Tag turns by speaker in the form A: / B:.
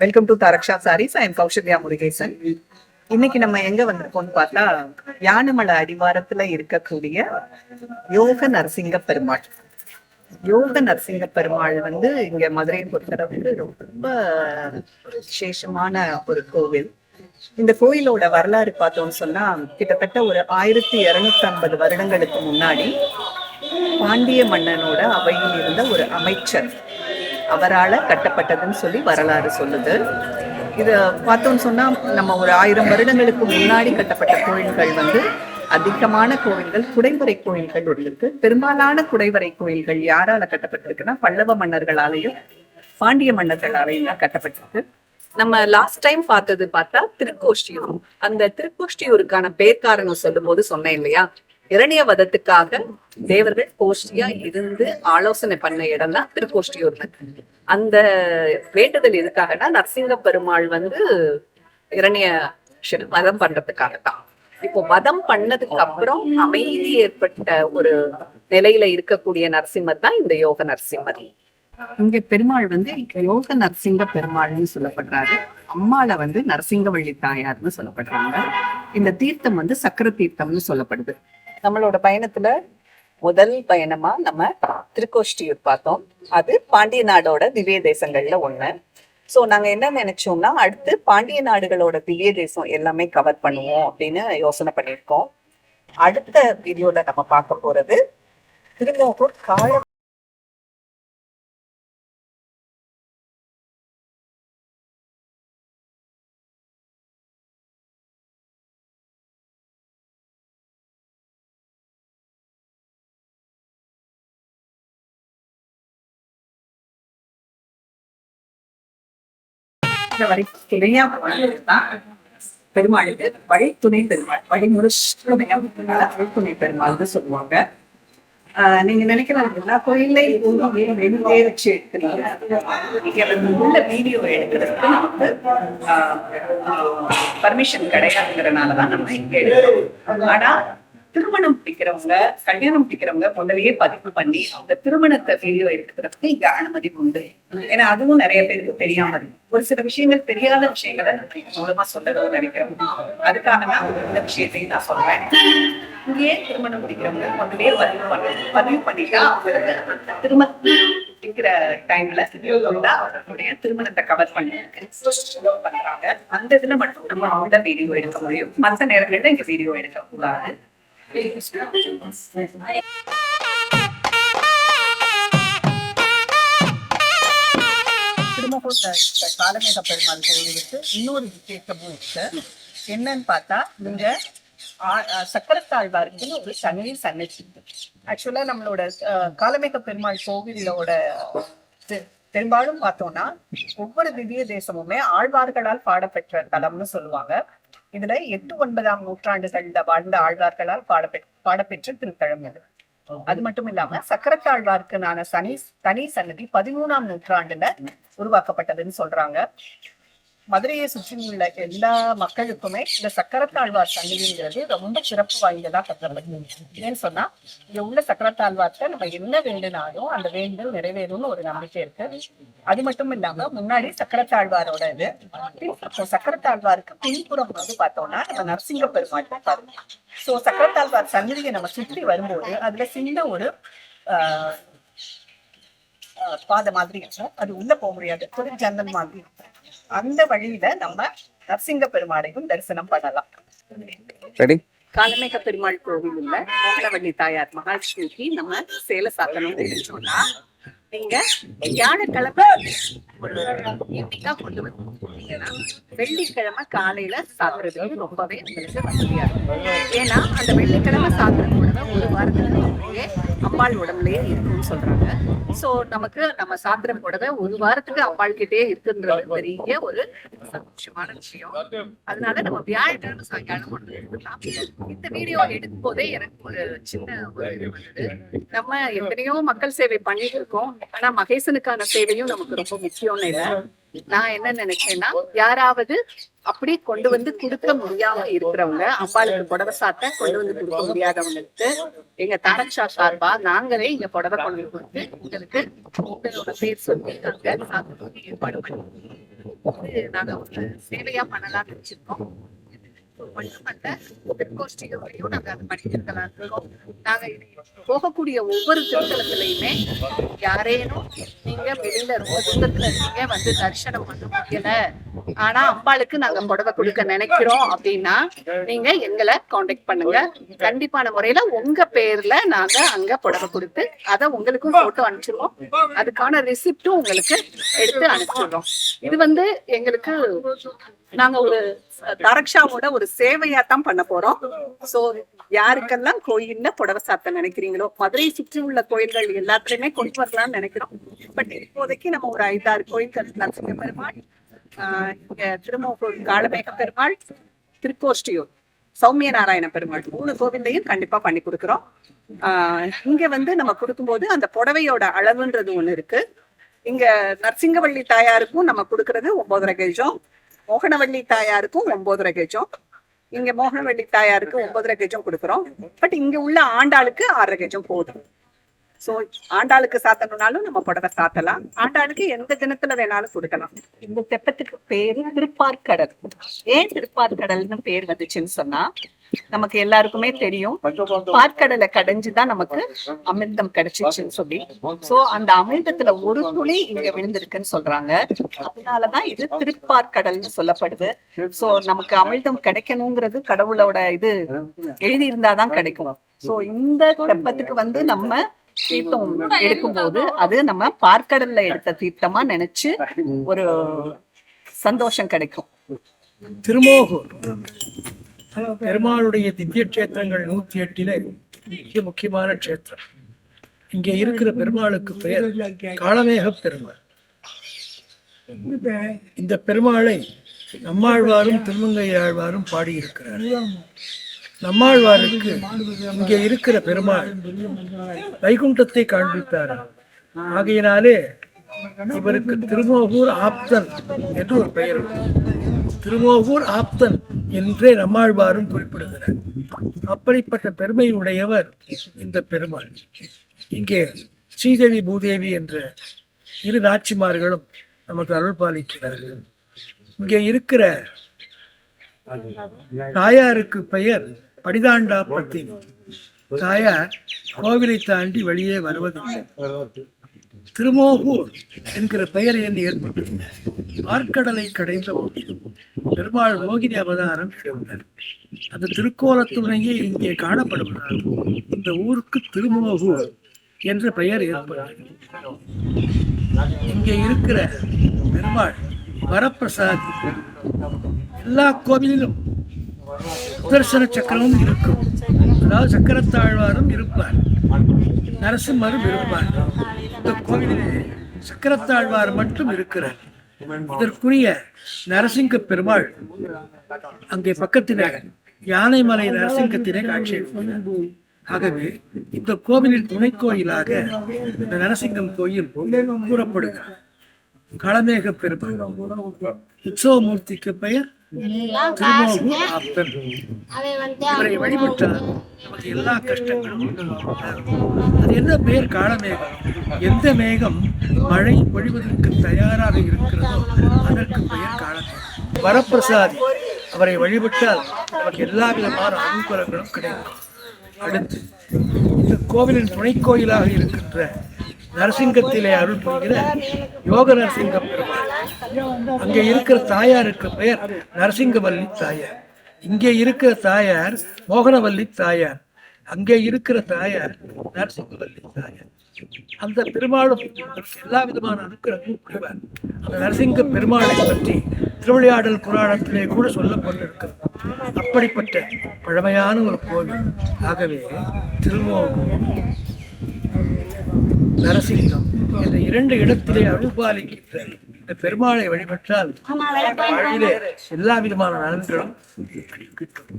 A: Welcome to Tharaksha sarees. I am Kaushalya Murugesan. இன்னைக்கு நம்ம எங்க வந்திருக்கோம்னு பார்த்தா, யானமலை அடிவாரத்துல இருக்கக்கூடிய யோக நரசிங்க பெருமாள். யோக நரசிங்க பெருமாள் இங்க மதுரையை பொறுத்தளவுக்கு ரொம்ப விசேஷமான ஒரு கோவில். இந்த கோயிலோட வரலாறு பார்த்தோம்னு சொன்னா, கிட்டத்தட்ட ஒரு 1250 வருடங்களுக்கு முன்னாடி பாண்டிய மன்னனோட அவையில் இருந்த ஒரு அமைச்சர் அவரால் கட்டப்பட்டதுன்னு சொல்லி வரலாறு சொல்லுது. இதை பார்த்தோம்னு சொன்னா, நம்ம ஒரு 1000 வருடங்களுக்கு முன்னாடி கட்டப்பட்ட கோயில்கள் அதிகமான கோயில்கள் குடைவரை கோயில்கள் இருக்கு. பெரும்பாலான குடைவரை கோயில்கள் யாரால கட்டப்பட்டிருக்குன்னா, பல்லவ மன்னர்களாலையும் பாண்டிய மன்னர்களாலையும் தான் கட்டப்பட்டிருக்கு. நம்ம லாஸ்ட் டைம் பார்த்தா திருக்கோஷ்டியூர். அந்த திருக்கோஷ்டியூருக்கான பேர்காரணம் சொல்லும் போது சொன்னேன் இல்லையா, இரணிய வதத்துக்காக தேவர்கள் கோஷ்டியா இருந்து ஆலோசனை பண்ண இடம் தான் திருக்கோஷ்டியூர். அந்த வேண்டுதல் எதுக்காகனா, நரசிங்க பெருமாள் இரணிய வதம் பண்றதுக்காகத்தான். இப்போ வதம் பண்ணதுக்கு அப்புறம் அமைதி ஏற்பட்ட ஒரு நிலையில இருக்கக்கூடிய நரசிம்மர் தான் இந்த யோக நரசிம்மர். இங்க பெருமாள் யோக நரசிங்க பெருமாள்னு சொல்லப்படுறாரு. அம்மால நரசிங்கவள்ளி தாயார்னு சொல்லப்படுறாங்க. இந்த தீர்த்தம் சக்கர தீர்த்தம்னு சொல்லப்படுது. நம்மளோட பயணத்துல முதல் பயணமா நம்ம திருக்கோஷ்டியூர் பார்த்தோம். அது பாண்டிய நாடோட திவ்ய தேசங்கள்ல ஒண்ணு. சோ நாங்க என்ன நினைச்சோம்னா, அடுத்து பாண்டிய நாடுகளோட திவ்ய தேசம் எல்லாமே கவர் பண்ணுவோம் அப்படின்னு யோசனை பண்ணியிருக்கோம். அடுத்த வீடியோல நம்ம பார்க்க போறது திருமோகூர் கால பெருமாளுக்கு வழி துணை பெருமாள், வழி துணை பெருமாள்னு சொல்லுவாங்க. நீங்க நினைக்கிற எல்லா கோயிலையும் வெளியே வச்சு உள்ள வீடியோ எடுக்கிறதுக்கு நமக்கு பர்மிஷன் கிடையாதுங்கிறனாலதான் நம்ம இங்க எடுக்கிறோம். ஆனா திருமணம் பிடிக்கிறவங்க, கல்யாணம் பிடிக்கிறவங்க முதலையே பதிவு பண்ணி அந்த திருமணத்தை வீடியோ எடுக்கிறதுக்கு இங்க அனுமதி உண்டு. ஏன்னா அதுவும் நிறைய பேருக்கு தெரியாம இருக்கு. ஒரு சில விஷயங்கள், தெரியாத விஷயங்களை நம்ம மூலமா சொல்லணும்னு நினைக்கிறோம். அதுக்காக தான் இந்த விஷயத்தையும் நான் சொல்றேன். இங்கேயே திருமணம் பிடிக்கிறவங்க முதலையே பதிவு பண்ணிட்டா அவங்களுக்கு திருமணம் பிடிக்கிற டைம்ல அவர்களுடைய திருமணத்தை கவர் பண்றாங்க. அந்த இதுல மட்டும் நம்ம அவங்க வீடியோ எடுக்க முடியும். மற்ற நேரங்கள்ல இங்க வீடியோ எடுக்க கூடாது. காலமேக பெருமாள் கோயிலுக்கு இன்னொரு விசேஷமும் இருக்கு. என்னன்னு பார்த்தா, நீங்க சக்கரத்தாழ்வாருக்குன்னு ஒரு தனி சன்னதி. ஆக்சுவலா நம்மளோட காலமேக பெருமாள் கோவிலோட பெரும்பாலும் பார்த்தோம்னா, ஒவ்வொரு திவ்ய தேசமுமே ஆழ்வார்களால் பாடப்பெற்ற தலம்னு சொல்லுவாங்க. இதுல 8, 9ஆம் நூற்றாண்டுகள்ல வாழ்ந்த ஆழ்வார்களால் பாடப்பெற்ற திருத்தலம் இது. அது மட்டும் இல்லாம சக்கரத்தாழ்வாருக்குனான தனி சன்னதி 13ஆம் நூற்றாண்டுல உருவாக்கப்பட்டதுன்னு சொல்றாங்க. மதுரையை சுற்றியுள்ள எல்லா மக்களுக்குமே இந்த சக்கரத்தாழ்வார் சன்னதிங்கிறது ரொம்ப சிறப்பு வாய்ந்ததா கருதப்படுது. ஏன்னு சொன்னா, இங்க உள்ள சக்கரத்தாழ்வார்ட்ட நம்ம என்ன வேண்டுனாலும் அந்த வேண்டுதல் நிறைவேறும்னு ஒரு நம்பிக்கை இருக்கு. அது மட்டும் இல்லாம முன்னாடி சக்கரத்தாழ்வாரோட இது, சக்கரத்தாழ்வாருக்கு பின்புறம் பார்த்தோம்னா நம்ம நரசிங்க பெருமாள் பாருங்க. சோ சக்கரத்தாழ்வார் சன்னதியை நம்ம சுற்றி வரும்போது அதுல சின்ன ஒரு பாதை மாதிரி இருக்கும். அது உள்ள போக முடியாது, ஒரு ஜன்னல் மாதிரி. அந்த வழியில நம்ம நரசிங்க பெருமாளையும் தரிசனம் பண்ணலாம். காலமேக பெருமாள் கோவில் உள்ள மோகனவள்ளி தாயார் மகாலட்சுமிக்கு நம்ம சேலை சாத்தணும் சொன்னா, நீங்க வியாழக்கிழமை கொண்டு வந்தீங்கன்னா வெள்ளிக்கிழமை காலையில சாத்துறதுக்கு ரொம்பவே உங்களுக்கு வசதியா இருக்கும். ஏன்னா அந்த வெள்ளிக்கிழமை சாத்துற உடனே ஒரு வாரத்துக்கு அம்பாள் உடம்புலயே இருக்குன்னு சொல்றாங்க. சோ நமக்கு நம்ம சாத்திர புடவை ஒரு வாரத்துக்கு அம்பாள் கிட்டே இருக்குன்றது பெரிய ஒரு சந்தோஷமான விஷயம். அதனால நம்ம வியாழக்கிழமை சாயங்காலம் ஒன்று எடுத்துக்கலாம். இந்த வீடியோ எடுக்கும் போதே எனக்கு ஒரு சின்ன ஒரு நம்ம எத்தனையோ மக்கள் சேவை பண்ணிட்டு இருக்கோம். ஆனா மகேசனுக்கான சேவையும் நமக்கு ரொம்ப முக்கியம்னு இல்லை. நான் என்ன நினைச்சேன்னா, யாராவது அப்படி கொண்டு கொடுக்க முடியாம இருக்கிறவங்க, அம்பாளுக்கு புடவை சாத்த கொண்டு கொடுக்க முடியாதவங்களுக்கு எங்க தாரக்ஷா சார்பா நாங்களே இங்க புடவை கொண்டு கொடுத்து உங்களுக்கு உங்களோட பேர் சொல்லி நாங்க சாத்த ஏற்பாடு பண்ணி
B: நாங்க ஒரு சேவையா பண்ணலாம்னு வச்சிருக்கோம். மட்டுமல்ல, தெற்கோஷ்டிகளையும் நாங்க அதை பண்ணிருக்கலாம் இருக்கோம். நாங்க போகக்கூடிய ஒவ்வொரு திருத்தலத்திலையுமே யாரேனும் நீங்க வெளியில ரொம்ப தூரத்துல இருக்கீங்க, வந்து தரிசனம் பண்ண முடியல, ஆனா அம்பாளுக்கு நாங்க புடவை கொடுக்க நினைக்கிறோம் அப்படின்னா நீங்க எங்களை காண்டாக்ட் பண்ணுங்க. கண்டிப்பான முறையில உங்க பேர்ல நாங்க அங்க புடவை கொடுத்து அதை உங்களுக்கும் போட்டோ அனுப்பிச்சிருவோம். அதுக்கான ரெசிப்டும் உங்களுக்கு எடுத்து அனுப்பிச்சிடுறோம். இது எங்களுக்கு நாங்க ஒரு தரக்ஷாவோட ஒரு சேவையா தான் பண்ண போறோம். சோ யாருக்கெல்லாம் கோயில்ல புடவை சாத்த நினைக்கிறீங்களோ, மதுரை சுற்றி உள்ள கோயில்கள் எல்லாத்துலயுமே கொண்டு வரலாம்னு நினைக்கிறோம். பட் இப்போதைக்கு நம்ம ஒரு 5-6 கோயில்கள், நரசிங்க பெருமாள், இங்க திருமோகூர் காளமேக பெருமாள், திருக்கோஷ்டியூர் சௌமிய நாராயண பெருமாள் 3 கோவில்லையும் கண்டிப்பா பண்ணி கொடுக்குறோம். இங்க நம்ம கொடுக்கும்போது அந்த புடவையோட அளவுன்றது ஒண்ணு இருக்கு. இங்க நரசிங்கவள்ளி தாயாருக்கும் நம்ம கொடுக்கறது 9.5 கெஜம், மோகனவள்ளி தாயாருக்கும் 9.5 கெஜம். இங்க மோகனவள்ளி தாயாருக்கு 9.5 கெஜம் கொடுக்குறோம். பட் இங்க உள்ள ஆண்டாளுக்கு 6.5 கெஜம் போதும். சோ ஆண்டாளுக்கு சாத்தணும்னாலும் நம்ம புடவை சாத்தலாம். ஆண்டாளுக்கு எந்த தினத்துல வேணாலும் கொடுக்கலாம். இந்த தெப்பத்துக்கு பேரு திருப்பார்கடல். ஏன் திருப்பார்கடல்னு பேர் வந்துச்சுன்னு சொன்னா, நமக்கு எல்லாருக்குமே தெரியும், பார்க்கடலை கடைஞ்சுதான் நமக்கு அமிர்தம் கிடைச்சிச்சுன்னு சொல்லி. சோ அந்த அமிர்தத்துல ஒரு துளி இங்க விழுந்திருக்குன்னு சொல்றாங்க. அதனாலதான் இது திருப்பார்கடல்னு சொல்லப்படுது. சோ நமக்கு அமிர்தம் கிடைக்கணுங்கிறது கடவுளோட இது எழுதி இருந்தாதான் கிடைக்கும். சோ இந்த தெப்பத்துக்கு நம்ம தீர்த்தம் எடுக்கும்போது அது நம்ம பார்க்கடல்ல எடுத்த தீர்த்தமா நினைச்சு ஒரு சந்தோஷம் கிடைக்கும்.
C: திருமோகூர் பெருமாளுடைய திவ்ய கஷேத்திரங்கள் 108 மிக முக்கியமான கஷேத்திரம். இங்க இருக்கிற பெருமாளுக்கு பெயர் காளமேக பெருமாள். இந்த பெருமாளை நம்மாழ்வாரும் திருமங்கை ஆழ்வாரும் பாடியிருக்கிறார். நம்மாழ்வாருக்கு இங்கே இருக்கிற பெருமாள் வைகுண்டத்தை காண்பித்தார். ஆகையினாலே இவருக்கு திருமோகூர் ஆப்தன் என்று ஒரு பெயர். திருமோகூர் ஆப்தன் என்றே நம்மாழ்வாரும் குறிப்பிடுகிறார். அப்படிப்பட்ட பெருமையுடையவர் இந்த பெருமாள். இங்கே ஸ்ரீதேவி பூதேவி என்ற 2 நாச்சிமார்களும் நமக்கு அருள் பாலிக்கிறார்கள். இங்கே இருக்கிற தாயாருக்கு பெயர் படிதாண்டா பத்தினி. தாயார் கோவிலை தாண்டி வெளியே வருவதில்லை. திருமோகூர் என்கிற பெயர் என்று ஏற்பட்டது. பார்க்கடலை கடைந்த பெருமாள் மோகினி அவதாரம் எடுத்தார். அந்த திருக்கோலத்துணையே இங்கே காணப்படுவதால் இந்த ஊருக்கு திருமோகூர் என்ற பெயர் ஏற்பட்டது. இங்கே இருக்கிற பெருமாள் வரப்பிரசாதி. எல்லா கோவிலிலும் சுதர்சன சக்கரமும் இருக்கும். அதாவது சக்கரத்தாழ்வாரும் இருப்பார், நரசிம்மரும் இருப்பார். இந்த கோவிலிலே சக்கரத்தாழ்வார் மட்டும் இருக்கிறார். இதற்குரிய நரசிங்க பெருமாள் அங்கே பக்கத்திலே யானைமலை நரசிங்கத்திலே காட்சி. ஆகவே இந்த கோவிலின் துணை கோயிலாக இந்த நரசிங்கம் கோயில் கூறப்படுகிறார். காளமேக பெருமாள் உற்சவமூர்த்திக்கு பெயர் திருமோகூர் ஆப்தன். இவரை வழிபட்டால் நமக்கு எல்லா கஷ்டங்களும். அது என்ன பெயர்? காளமேகம். எந்த மேகம் மழை பொழிவதற்கு தயாராக இருக்கிறதோ அதற்கு பெயர் காளமேகம். வரப்பிரசாதி. அவரை வழிபட்டால் நமக்கு எல்லா விதமான அனுகூலங்களும் கிடைக்கும். அடுத்து இந்த கோவிலின் துணை கோயிலாக இருக்கின்ற நரசிங்கத்திலே அருள் புரிகிற யோக நரசிங்க பெருமாள். அங்கே இருக்கிற தாயாருக்கு பெயர் நரசிங்கவல்லி தாயார். இங்கே இருக்கிற தாயார் மோகனவல்லி தாயார். அங்கே இருக்கிற தாயார் நரசிங்கவல்லி தாயார். அந்த பெருமாளும் எல்லா விதமான அனுக்கிரகமும் புரிவார். அந்த நரசிங்க பெருமாளை பற்றி திருவிளையாடல் புராணத்திலே கூட சொல்லப்பட்டிருக்கிறது. அப்படிப்பட்ட பழமையான ஒரு கோவில். ஆகவே திருமோகூர், நரசிங்கம் என்ற 2 இடத்திலே அருள்பாலிக்கின்ற இந்த பெருமாளை வழிபட்டால் வாழ்விலே எல்லா விதமான நலன்களும் கிட்டும்.